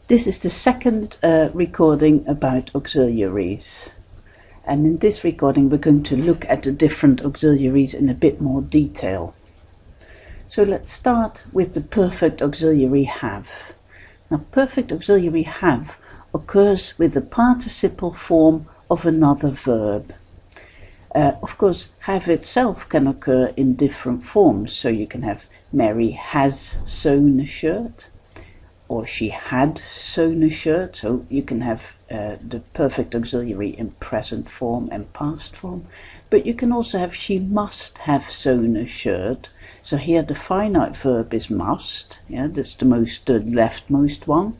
This is the second recording about auxiliaries, and in this recording we're going to look at the different auxiliaries in a bit more detail. So let's start with the perfect auxiliary have. Now, perfect auxiliary have occurs with the participle form of another verb. Of course, have itself can occur in different forms, so you can have Mary has sewn a shirt, or she had sewn a shirt, so you can have the perfect auxiliary in present form and past form. But you can also have she must have sewn a shirt. So here the finite verb is must, that's the leftmost one.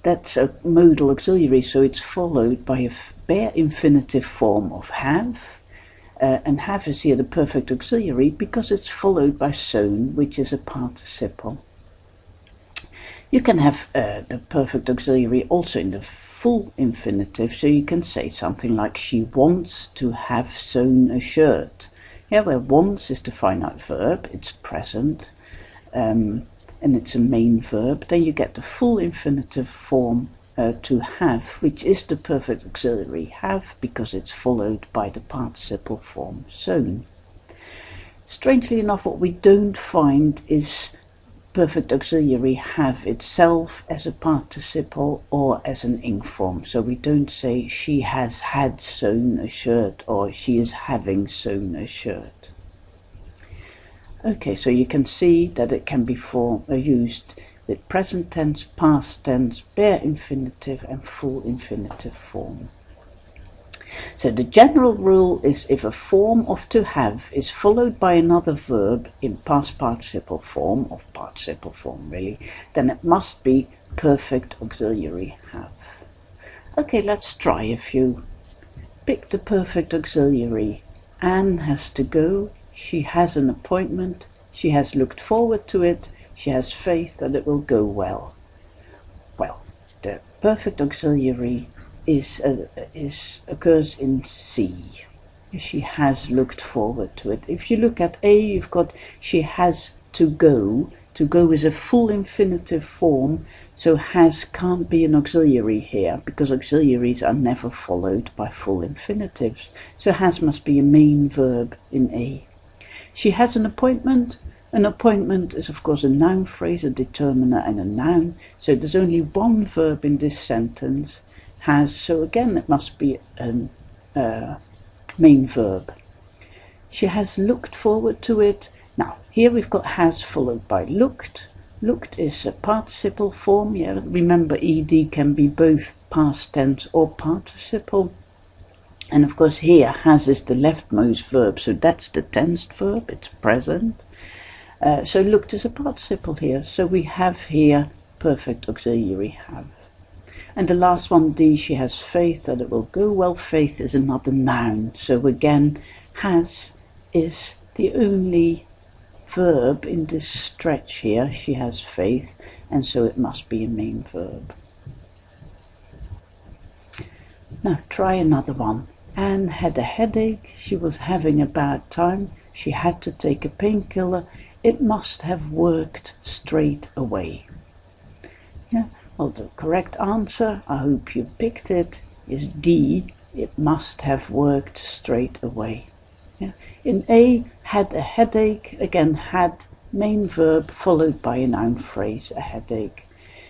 That's a modal auxiliary, so it's followed by a bare infinitive form of have. And have is here the perfect auxiliary because it's followed by sewn, which is a participle. You can have the perfect auxiliary also in the full infinitive, so you can say something like she wants to have sewn a shirt. Where wants is the finite verb, it's present, and it's a main verb. Then you get the full infinitive form to have, which is the perfect auxiliary have because it's followed by the participle form sewn. Strangely enough, what we don't find is perfect auxiliary have itself as a participle or as an ing form. So we don't say she has had sewn a shirt or she is having sewn a shirt. Okay, so you can see that it can be used with present tense, past tense, bare infinitive and full infinitive form. So the general rule is if a form of to have is followed by another verb in past participle form, of participle form really, then it must be perfect auxiliary have. Okay, let's try a few. Pick the perfect auxiliary. Anne has to go, she has an appointment, she has looked forward to it, she has faith that it will go well. Well, the perfect auxiliary occurs in C. She has looked forward to it. If you look at A, you've got she has to go. To go is a full infinitive form, so has can't be an auxiliary here because auxiliaries are never followed by full infinitives. So has must be a main verb in A. She has an appointment. An appointment is of course a noun phrase, a determiner and a noun, so there's only one verb in this sentence. Has, so again it must be a main verb. She has looked forward to it. Now here we've got has followed by looked. Looked is a participle form. Remember ed can be both past tense or participle. And of course here has is the leftmost verb, so that's the tensed verb, it's present. So looked is a participle here, so we have here perfect auxiliary have. And the last one, D, she has faith that it will go well. Faith is another noun. So again, has is the only verb in this stretch here. She has faith, and so it must be a main verb. Now try another one. Anne had a headache. She was having a bad time. She had to take a painkiller. It must have worked straight away. Well, the correct answer, I hope you picked it, is D. It must have worked straight away. In A, had a headache, again had main verb followed by a noun phrase, a headache.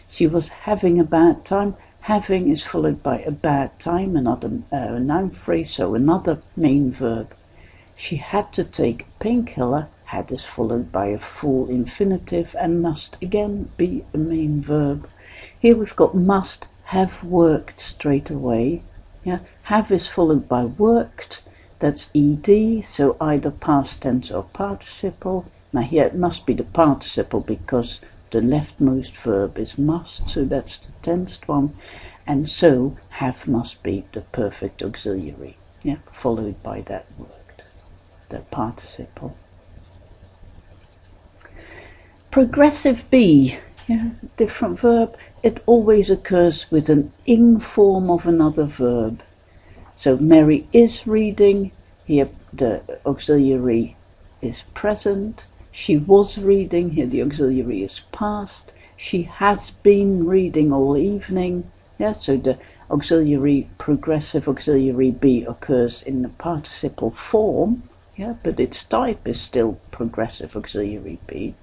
She was having a bad time. Having is followed by a bad time, another noun phrase, so another main verb. She had to take a painkiller. Had is followed by a full infinitive and must again be a main verb. Here we've got must have worked straight away. Have is followed by worked. That's ed, so either past tense or participle. Now here it must be the participle because the leftmost verb is must, so that's the tensed one. And so have must be the perfect auxiliary, followed by that worked, the participle. Progressive B. Different verb, it always occurs with an ing form of another verb. So Mary is reading, here the auxiliary is present. She was reading, here the auxiliary is past. She has been reading all evening. Yeah, so the auxiliary, progressive auxiliary be occurs in the participle form. Yeah, but its type is still progressive auxiliary be.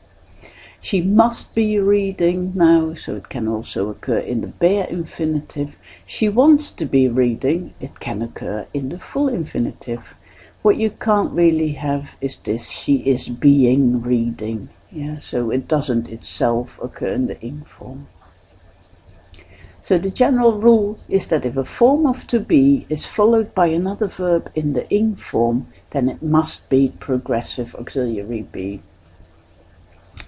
She must be reading now, so it can also occur in the bare infinitive. She wants to be reading, it can occur in the full infinitive. What you can't really have is this, she is being reading. Yeah, so it doesn't itself occur in the ing form. So the general rule is that if a form of to be is followed by another verb in the ing form, then it must be progressive auxiliary be.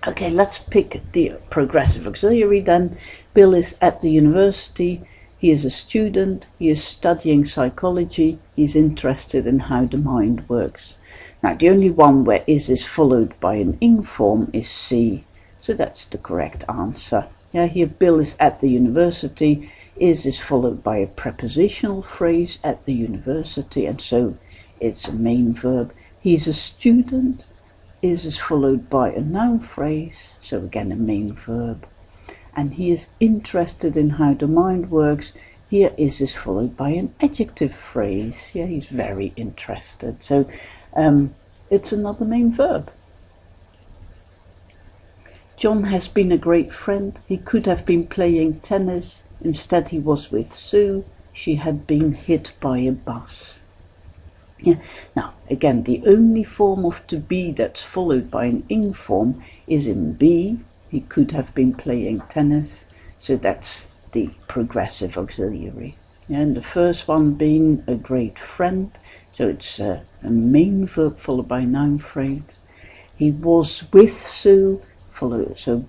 Okay, let's pick the progressive auxiliary then. Bill is at the university. He is a student. He is studying psychology. He's interested in how the mind works. Now, the only one where is followed by an ing form is C. So that's the correct answer. Yeah, here Bill is at the university. Is followed by a prepositional phrase at the university, and so it's a main verb. He's a student. Is followed by a noun phrase, so again a main verb. And he is interested in how the mind works. Here is followed by an adjective phrase. Yeah, he's very interested. So it's another main verb. John has been a great friend. He could have been playing tennis. Instead he was with Sue. She had been hit by a bus. Yeah. Now, again, the only form of to be that's followed by an ing form is in B. He could have been playing tennis, so that's the progressive auxiliary. Yeah, and the first one being a great friend, so it's a main verb followed by a noun phrase. He was with Sue, so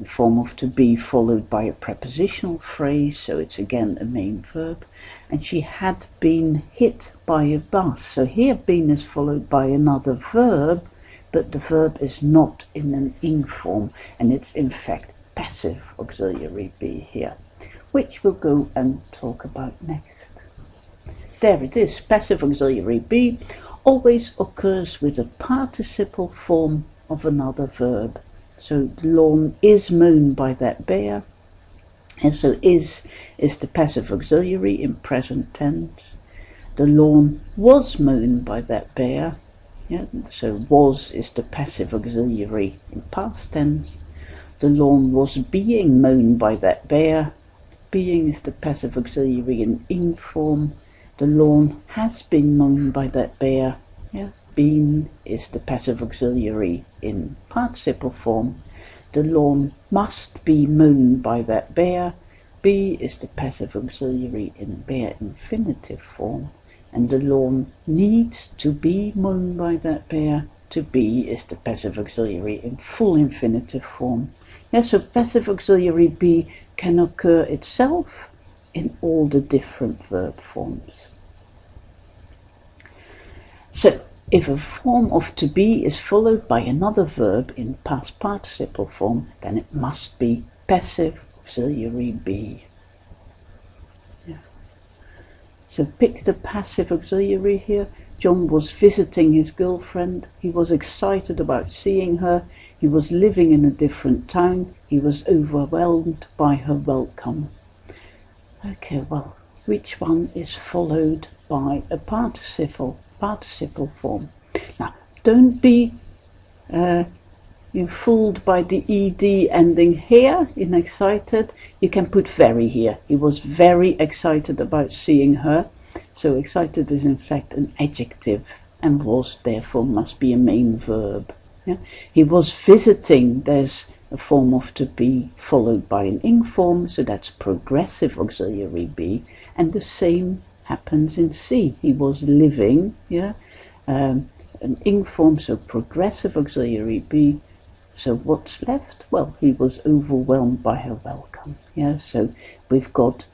form of to be followed by a prepositional phrase, so it's again a main verb. And she had been hit by a bus. So here been is followed by another verb, but the verb is not in an ing form, and it's in fact passive auxiliary be here, which we'll go and talk about next. There it is, passive auxiliary be always occurs with a participle form of another verb. So the lawn is mown by that bear. And so is the passive auxiliary in present tense. The lawn was mown by that bear. Yeah, so was is the passive auxiliary in past tense. The lawn was being mown by that bear. Being is the passive auxiliary in ing form. The lawn has been mown by that bear. Yeah, been is the passive auxiliary in participle form. The lawn must be mown by that bear. Be is the passive auxiliary in bare infinitive form. And the lawn needs to be mown by that bear. To be is the passive auxiliary in full infinitive form. Yeah, so passive auxiliary be can occur itself in all the different verb forms. So, if a form of to be is followed by another verb in past participle form, then it must be passive auxiliary be. Yeah. So pick the passive auxiliary here. John was visiting his girlfriend. He was excited about seeing her. He was living in a different town. He was overwhelmed by her welcome. Okay, well, which one is followed by a participle form? Now, don't be fooled by the ed ending here in excited. You can put very here. He was very excited about seeing her. So excited is in fact an adjective, and was therefore must be a main verb. Yeah? He was visiting. There's a form of to be followed by an ing form, so that's progressive auxiliary be, and the same happens in C. He was living, yeah, an ing form, so progressive auxiliary be. So what's left? Well, he was overwhelmed by her welcome. Yeah, so we've got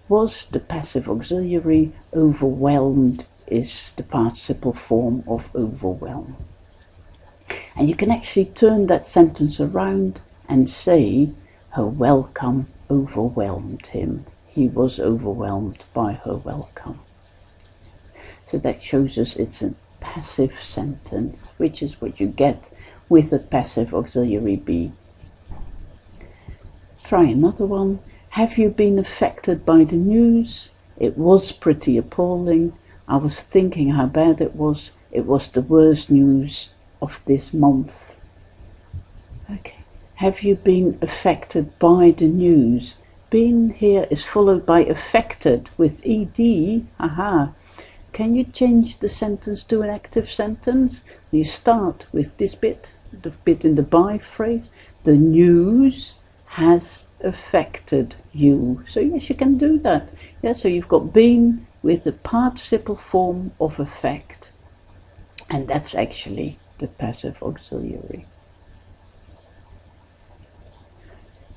was the passive auxiliary, overwhelmed is the participle form of overwhelm. And you can actually turn that sentence around and say her welcome overwhelmed him. He was overwhelmed by her welcome. So that shows us it's a passive sentence, which is what you get with a passive auxiliary be. try another one. Have you been affected by the news? It was pretty appalling. I was thinking how bad it was. It was the worst news of this month. Okay. Have you been affected by the news? Been here is followed by affected with ed. Aha. Can you change the sentence to an active sentence? You start with this bit, the bit in the by phrase. The news has affected you. So yes, you can do that. Yeah, so you've got been with the participle form of affect. And that's actually the passive auxiliary.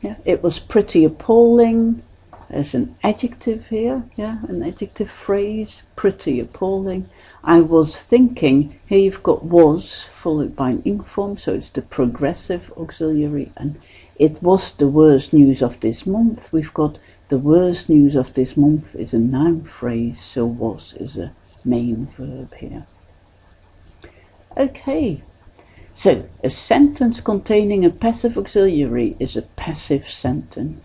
Yeah, it was pretty appalling. There's an adjective here, yeah, an adjective phrase, pretty appalling. I was thinking, here you've got was followed by an ing form, so it's the progressive auxiliary, and it was the worst news of this month. We've got the worst news of this month is a noun phrase, so was is a main verb here. Okay. So, a sentence containing a passive auxiliary is a passive sentence.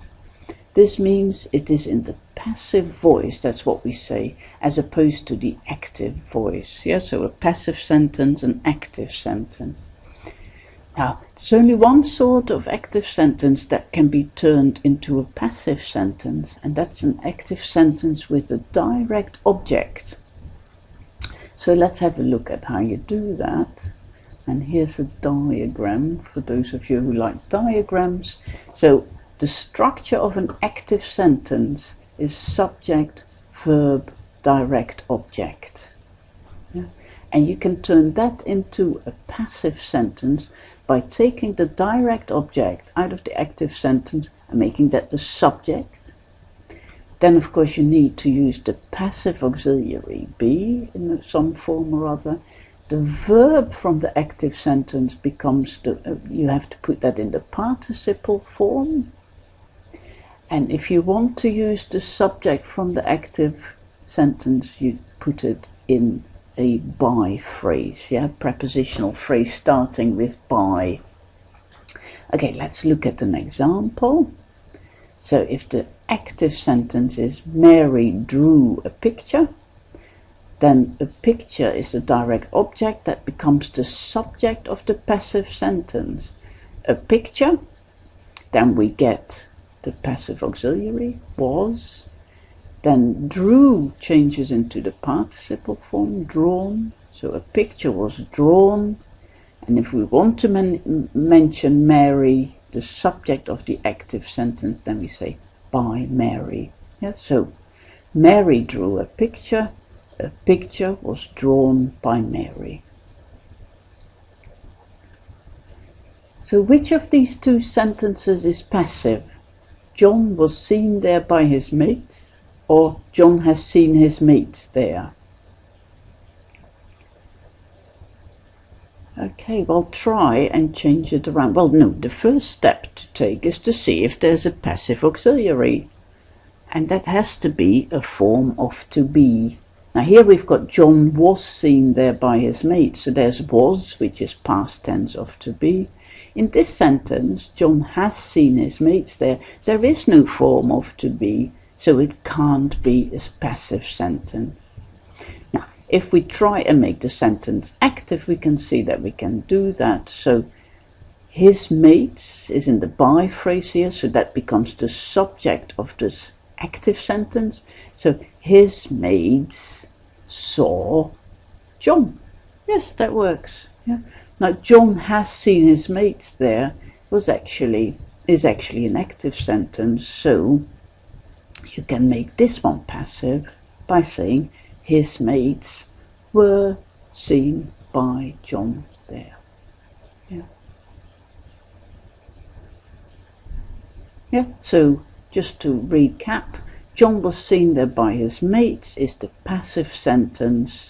This means it is in the passive voice, that's what we say, as opposed to the active voice. Yeah, so a passive sentence, an active sentence. Now, there's only one sort of active sentence that can be turned into a passive sentence, and that's an active sentence with a direct object. So let's have a look at how you do that. And here's a diagram for those of you who like diagrams. So the structure of an active sentence is subject, verb, direct object. Yeah? And you can turn that into a passive sentence by taking the direct object out of the active sentence and making that the subject. Then of course you need to use the passive auxiliary be in some form or other. The verb from the active sentence becomes you have to put that in the participle form. And if you want to use the subject from the active sentence, you put it in a by phrase, yeah, prepositional phrase starting with by. Okay, let's look at an example. So if the active sentence is Mary drew a picture, then a picture is a direct object that becomes the subject of the passive sentence. A picture, then we get the passive auxiliary, was, then drew changes into the participle form, drawn, so a picture was drawn, and if we want to mention Mary, the subject of the active sentence, then we say by Mary. Yeah, so Mary drew a picture was drawn by Mary. So which of these two sentences is passive? John was seen there by his mates, or John has seen his mates there? Okay, well, try and change it around. Well, no, the first step to take is to see if there's a passive auxiliary, and that has to be a form of to be. Now here we've got John was seen there by his mate, so there's was, which is past tense of to be. In this sentence, John has seen his mates there. There is no form of to be, so it can't be a passive sentence. Now, if we try and make the sentence active, we can see that we can do that. So his mates is in the by phrase here, so that becomes the subject of this active sentence. So his mates saw John. Yes, that works. Yeah. Now John has seen his mates there is actually an active sentence, so you can make this one passive by saying his mates were seen by John there. Yeah. Yeah, so just to recap, John was seen there by his mates is the passive sentence.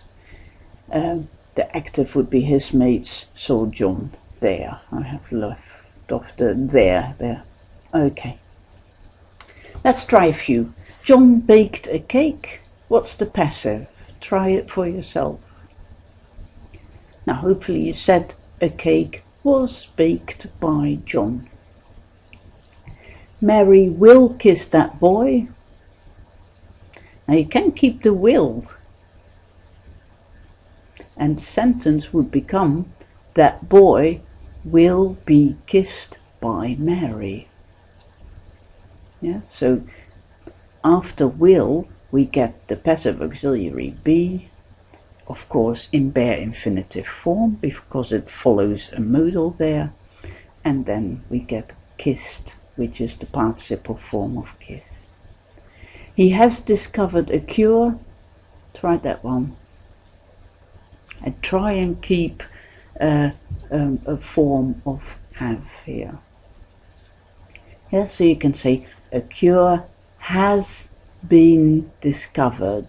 The active would be his mates saw John there. I have left off the there. Okay. Let's try a few. John baked a cake. What's the passive? Try it for yourself. Now hopefully you said a cake was baked by John. Mary will kiss that boy. Now you can keep the will, and the sentence would become, that boy will be kissed by Mary. Yeah, so after will we get the passive auxiliary be, of course in bare infinitive form because it follows a modal there, and then we get kissed, which is the participle form of kiss. He has discovered a cure. Try that one. And try and keep a form of have here. Yeah, so you can say a cure has been discovered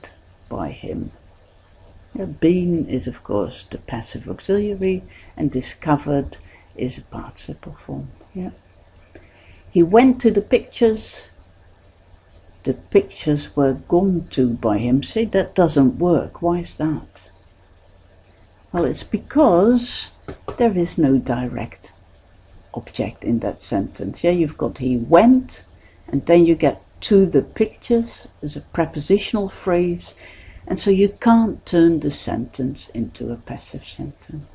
by him. Yeah, been is of course the passive auxiliary, and discovered is a participle form. Yeah. He went to the pictures. The pictures were gone to by him. Say that doesn't work. Why is that? Well, it's because there is no direct object in that sentence. Yeah, you've got he went, and then you get to the pictures as a prepositional phrase, and so you can't turn the sentence into a passive sentence.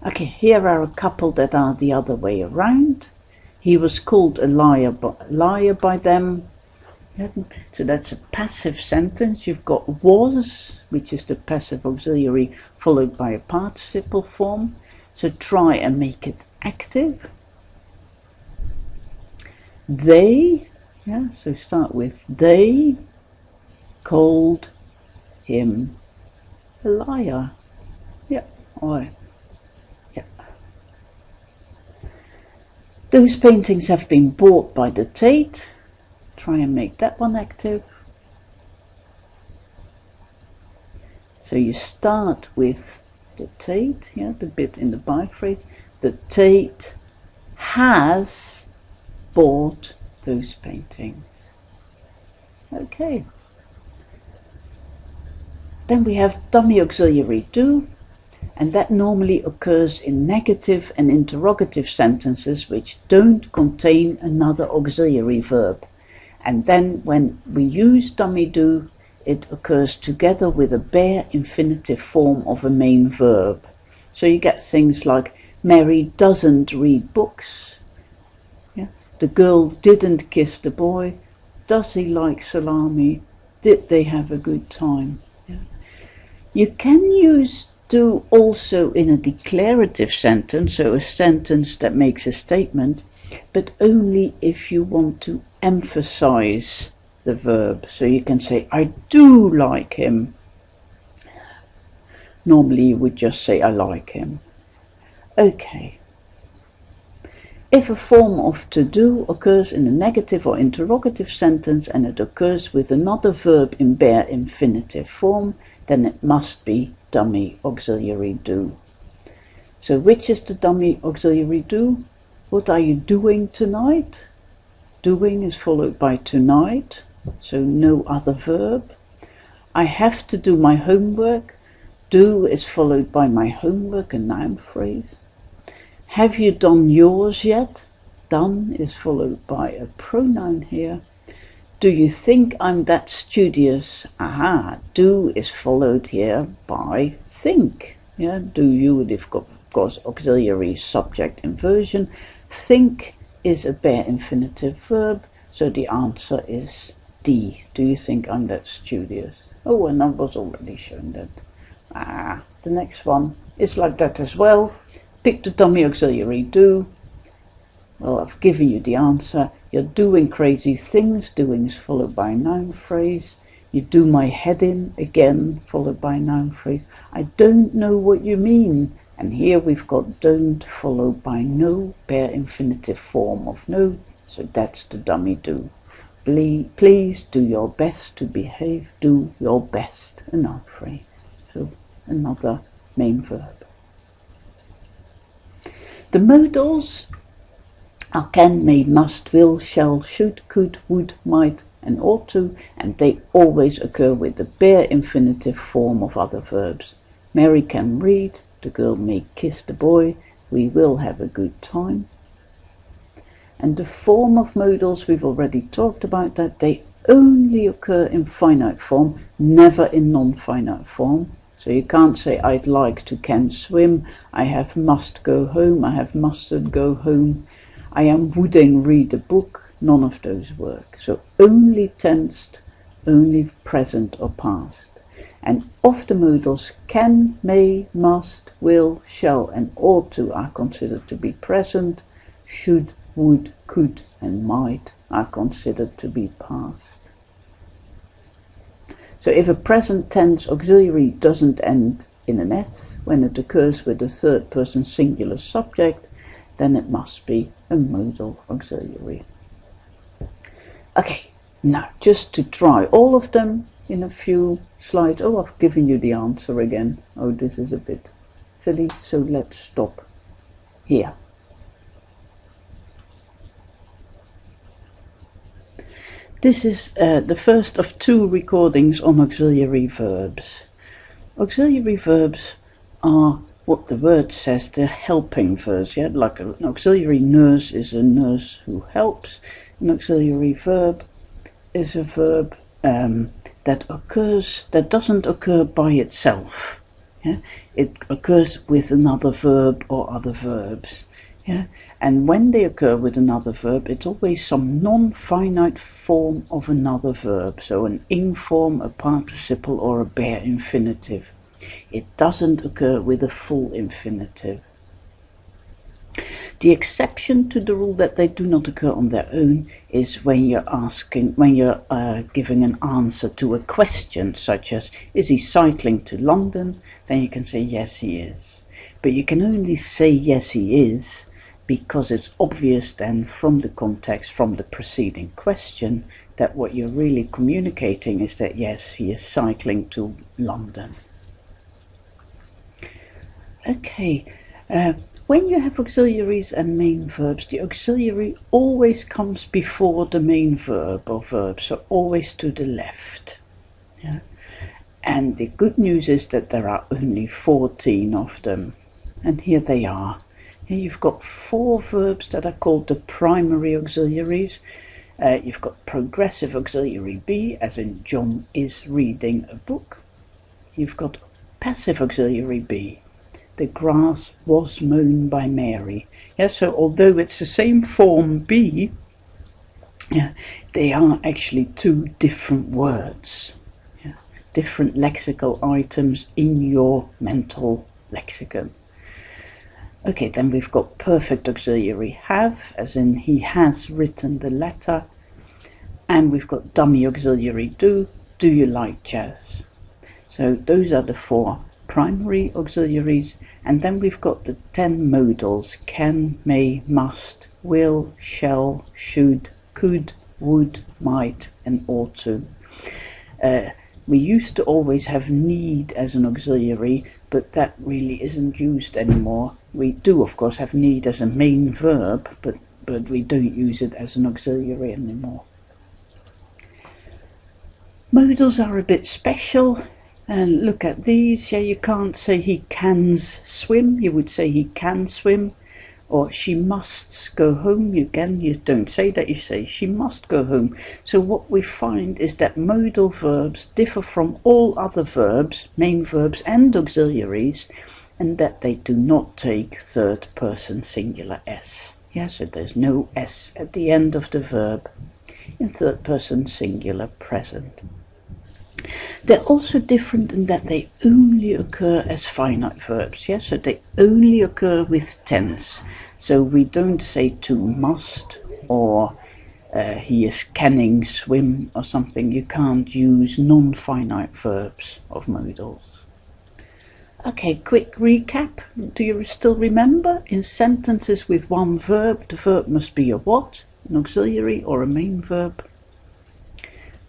Okay, here are a couple that are the other way around. He was called a liar by them. So that's a passive sentence. You've got was, which is the passive auxiliary, followed by a participle form. So try and make it active. They, yeah, so start with they called him a liar. Yeah, or yeah. Those paintings have been bought by the Tate. Try and make that one active. So you start with the Tate, yeah, the bit in the by phrase. The Tate has bought those paintings. Okay. Then we have dummy auxiliary do, and that normally occurs in negative and interrogative sentences which don't contain another auxiliary verb. And then when we use dummy do, it occurs together with a bare infinitive form of a main verb. So you get things like Mary doesn't read books. Yeah? The girl didn't kiss the boy. Does he like salami? Did they have a good time? Yeah? You can use do also in a declarative sentence, so a sentence that makes a statement, but only if you want to emphasize the verb. So you can say, I do like him. Normally you would just say, I like him. Okay. If a form of to do occurs in a negative or interrogative sentence and it occurs with another verb in bare infinitive form, then it must be dummy auxiliary do. So which is the dummy auxiliary do? What are you doing tonight? Doing is followed by tonight, so no other verb. I have to do my homework. Do is followed by my homework, a noun phrase. Have you done yours yet? Done is followed by a pronoun here. Do you think I'm that studious? Aha, do is followed here by think. Yeah, do you would have got, of course, auxiliary subject inversion. Think is a bare infinitive verb, so the answer is D. Do you think I'm that studious? Oh, and I was already shown that. The next one is like that as well. Pick the dummy auxiliary do. Well, I've given you the answer. You're doing crazy things. Doing is followed by a noun phrase. You do my head in, again, followed by a noun phrase. I don't know what you mean. And here we've got don't followed by no, bare infinitive form of no. So that's the dummy do. Please do your best to behave. Do your best, a noun phrase. So another main verb. The modals are can, may, must, will, shall, should, could, would, might, and ought to, and they always occur with the bare infinitive form of other verbs. Mary can read, the girl may kiss the boy, we will have a good time. And the form of modals, we've already talked about that. They only occur in finite form, never in non-finite form. So you can't say I'd like to can swim, I have must go home, I have mustn't go home, I am woulding read a book. None of those work. So only tensed, only present or past. And of the modals, can, may, must, will, shall and ought to are considered to be present. Should, would, could and might are considered to be past. So if a present tense auxiliary doesn't end in an S when it occurs with a third person singular subject, then it must be a modal auxiliary. Okay, now just to try all of them in a few slides. Oh, I've given you the answer again. Oh, this is a bit silly, so let's stop here. This is the first of 2 recordings on auxiliary verbs. Auxiliary verbs are what the word says, they're helping verbs. Yeah? Like an auxiliary nurse is a nurse who helps. An auxiliary verb is a verb that doesn't occur by itself. Yeah? It occurs with another verb or other verbs. Yeah? And when they occur with another verb, it's always some non-finite form of another verb. So an ing form, a participle or a bare infinitive. It doesn't occur with a full infinitive. The exception to the rule that they do not occur on their own is when you're giving an answer to a question, such as, is he cycling to London? Then you can say, yes, he is. But you can only say, yes, he is, because it's obvious then from the context, from the preceding question, that what you're really communicating is that, yes, he is cycling to London. Okay, when you have auxiliaries and main verbs, the auxiliary always comes before the main verb or verb, so always to the left. Yeah? And the good news is that there are only 14 of them, and here they are. Here you've got 4 verbs that are called the primary auxiliaries. You've got progressive auxiliary be, as in John is reading a book. You've got passive auxiliary be. The grass was mown by Mary. Yeah, so although it's the same form be, yeah, they are actually 2 different words. Yeah, different lexical items in your mental lexicon. Okay, then we've got perfect auxiliary have, as in he has written the letter. And we've got dummy auxiliary do you like jazz? So those are the 4 primary auxiliaries. And then we've got the 10 modals, can, may, must, will, shall, should, could, would, might and ought to. We used to always have need as an auxiliary, but that really isn't used anymore. We do of course have need as a main verb, but we don't use it as an auxiliary anymore. Modals are a bit special. And look at these. Yeah, you can't say he can swim, you would say he can swim. Or she must go home, you don't say that, you say she must go home. So what we find is that modal verbs differ from all other verbs, main verbs and auxiliaries, and that they do not take third person singular S. Yeah, so there's no S at the end of the verb in third person singular present. They're also different in that they only occur as finite verbs. Yeah? So they only occur with tense. So we don't say to must or he is canning swim or something. You can't use non-finite verbs of modals. Okay, quick recap. Do you still remember? In sentences with one verb, the verb must be a what? An auxiliary or a main verb?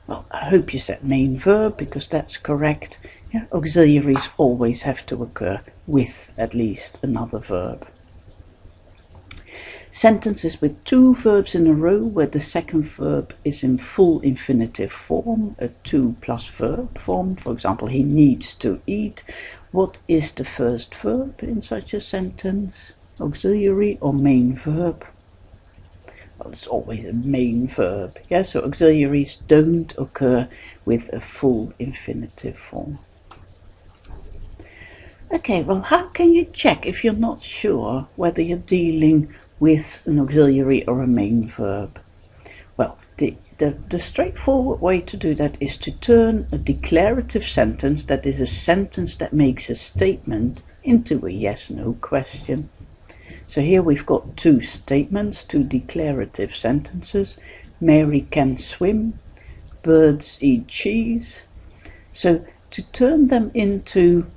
Well, I hope you said main verb because that's correct. Yeah, auxiliaries always have to occur with at least another verb. Sentences with 2 verbs in a row where the second verb is in full infinitive form, a 2 plus verb form. For example, he needs to eat. What is the first verb in such a sentence? Auxiliary or main verb? well, it's always a main verb. Yeah, so auxiliaries don't occur with a full infinitive form. Okay, well, how can you check if you're not sure whether you're dealing with an auxiliary or a main verb? Well, the straightforward way to do that is to turn a declarative sentence, that is a sentence that makes a statement, into a yes-no question. So here we've got two statements, two declarative sentences. Mary can swim, birds eat cheese. So to turn them into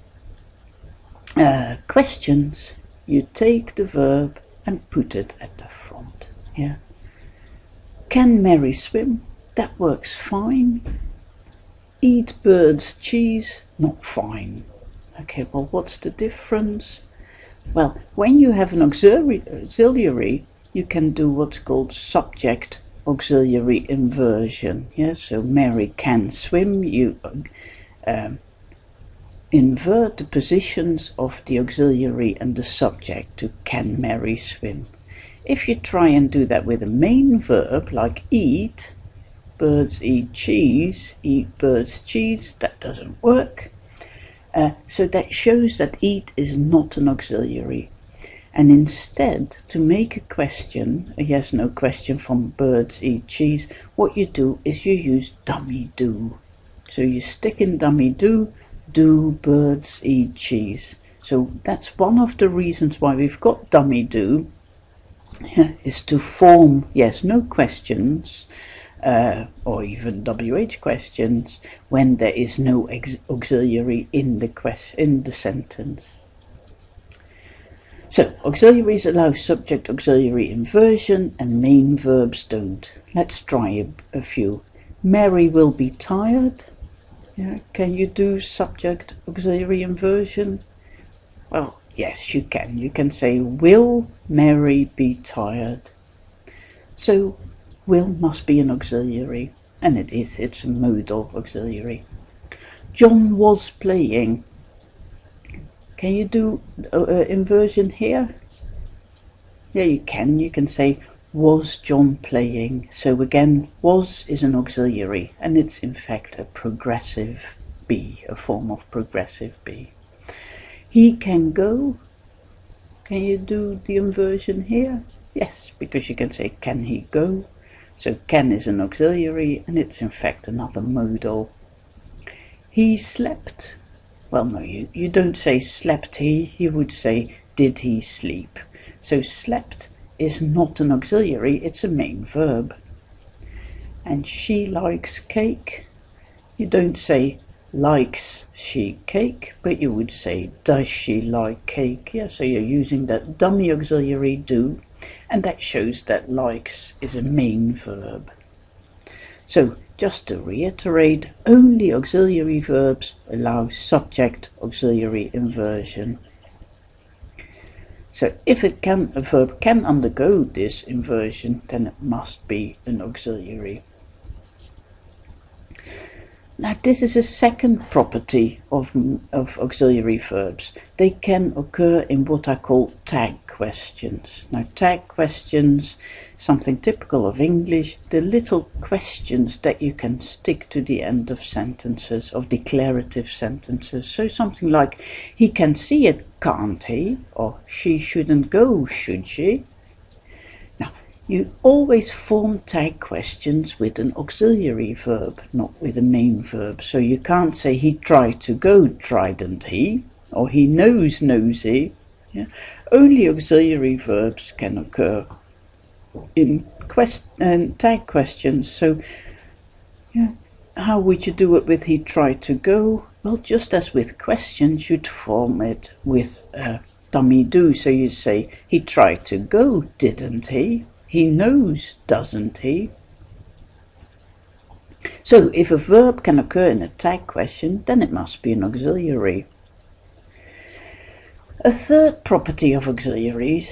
questions, you take the verb and put it at the front. Yeah. Can Mary swim? That works fine. Eat birds cheese? Not fine. Okay, well, what's the difference? Well, when you have an auxiliary, you can do what's called subject auxiliary inversion. Yeah, so Mary can swim. You invert the positions of the auxiliary and the subject to can Mary swim. If you try and do that with a main verb like eat, birds eat cheese, eat birds cheese, that doesn't work. So that shows that eat is not an auxiliary. And instead, to make a question, a yes-no question from birds eat cheese, what you do is you use dummy do. So you stick in dummy do birds eat cheese. So that's one of the reasons why we've got dummy do, is to form yes-no questions, or even WH questions, when there is no auxiliary in the sentence. So auxiliaries allow subject auxiliary inversion and main verbs don't. Let's try a few. Mary will be tired. Yeah, can you do subject auxiliary inversion? Well, yes, you can. You can say, will Mary be tired? So will must be an auxiliary, and it is. It's a modal auxiliary. John was playing. Can you do inversion here? Yeah, you can. You can say, was John playing? So again, was is an auxiliary, and it's in fact a progressive be, a form of progressive be. He can go. Can you do the inversion here? Yes, because you can say, can he go? So can is an auxiliary, and it's in fact another modal. He slept. Well, no, you don't say slept he, you would say, did he sleep? So slept is not an auxiliary, it's a main verb. And she likes cake. You don't say, likes she cake, but you would say, does she like cake? Yeah, so you're using that dummy auxiliary do, and that shows that likes is a main verb. So just to reiterate, only auxiliary verbs allow subject auxiliary inversion. So if a verb can undergo this inversion, then it must be an auxiliary. Now this is a second property of auxiliary verbs. They can occur in what I call tag questions. Now tag questions, something typical of English, the little questions that you can stick to the end of sentences, of declarative sentences. So something like, he can see it, can't he? Or she shouldn't go, should she? You always form tag questions with an auxiliary verb, not with a main verb. So you can't say, he tried to go, tridn't he? Or he knows, he? Yeah? Only auxiliary verbs can occur in tag questions. So yeah, how would you do it with he tried to go? Well, just as with questions, you'd form it with dummy do. So you say, he tried to go, didn't he? He knows, doesn't he? So if a verb can occur in a tag question, then it must be an auxiliary. A third property of auxiliaries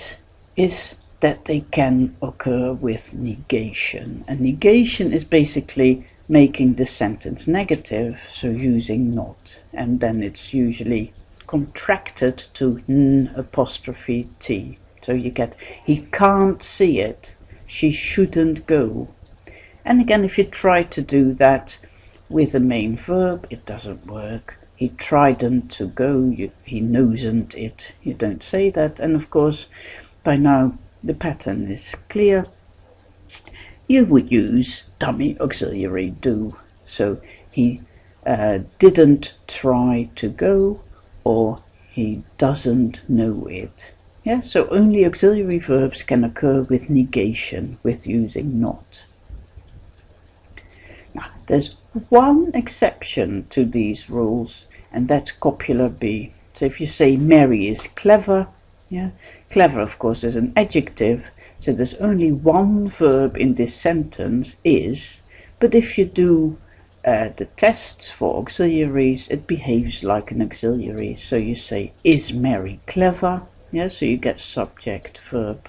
is that they can occur with negation. And negation is basically making the sentence negative, so using not. And then it's usually contracted to n apostrophe t. So you get, he can't see it, she shouldn't go. And again, if you try to do that with a main verb, it doesn't work. He tridn't to go, he nosn't it. You don't say that. And of course, by now the pattern is clear. You would use dummy auxiliary do. So he didn't try to go, or he doesn't know it. Yeah, so only auxiliary verbs can occur with negation, with using not. Now, there's one exception to these rules, and that's copular be. So if you say Mary is clever, yeah, clever of course is an adjective, so there's only one verb in this sentence, is, but if you do the tests for auxiliaries, it behaves like an auxiliary. So you say, is Mary clever? Yeah, so you get subject verb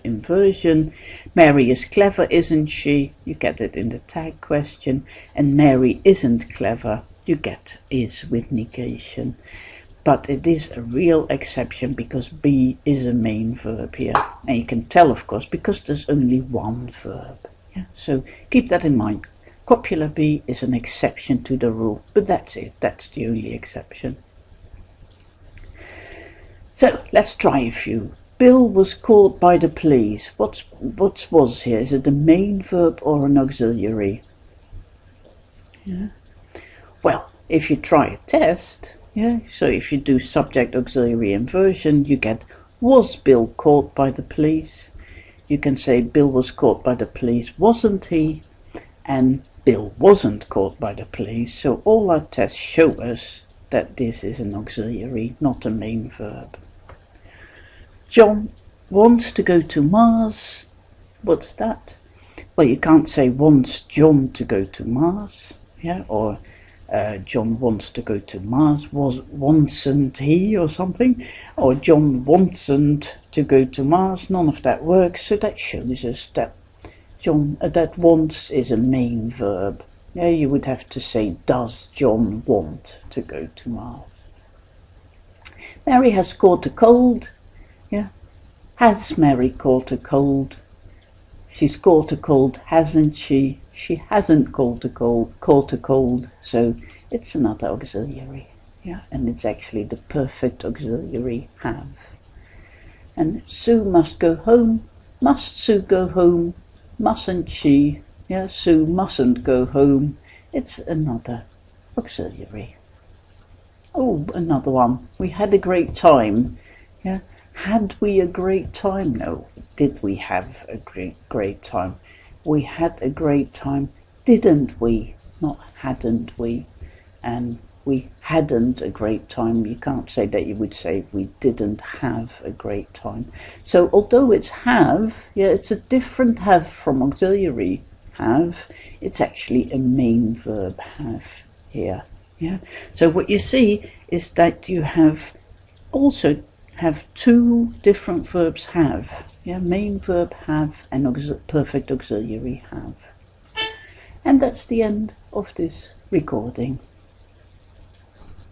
inversion. Mary is clever, isn't she? You get it in the tag question. And Mary isn't clever, you get is with negation. But it is a real exception because be is a main verb here. And you can tell, of course, because there's only one verb. Yeah? So keep that in mind. Copular be is an exception to the rule, but that's it. That's the only exception. So let's try a few. Bill was caught by the police. What was here? Is it a main verb or an auxiliary? Yeah. Well, if you try a test, yeah, so if you do subject auxiliary inversion, you get was Bill caught by the police? You can say Bill was caught by the police, wasn't he? And Bill wasn't caught by the police. So all our tests show us that this is an auxiliary, not a main verb. John wants to go to Mars. What's that? Well, you can't say wants John to go to Mars, yeah, or John wants to go to Mars, want'n't he, or something, or John want'n't to go to Mars. None of that works, so that shows us that that wants is a main verb. Yeah, you would have to say, does John want to go to Mars? Mary has caught a cold. Yeah, has Mary caught a cold? She's caught a cold, hasn't she? She hasn't caught a cold, so it's another auxiliary. Yeah, and it's actually the perfect auxiliary have. And Sue must go home. Must Sue go home? Mustn't she? Yeah, Sue mustn't go home. It's another auxiliary. Oh, another one. We had a great time. Yeah. Had we a great time? No. Did we have a great time? We had a great time, didn't we? Not hadn't we. And we hadn't a great time. You can't say that. You would say we didn't have a great time. So although it's have, yeah, it's a different have from auxiliary have. It's actually a main verb have here. Yeah. So what you see is that you have also have two different verbs have. Yeah, main verb have and perfect auxiliary have. And that's the end of this recording.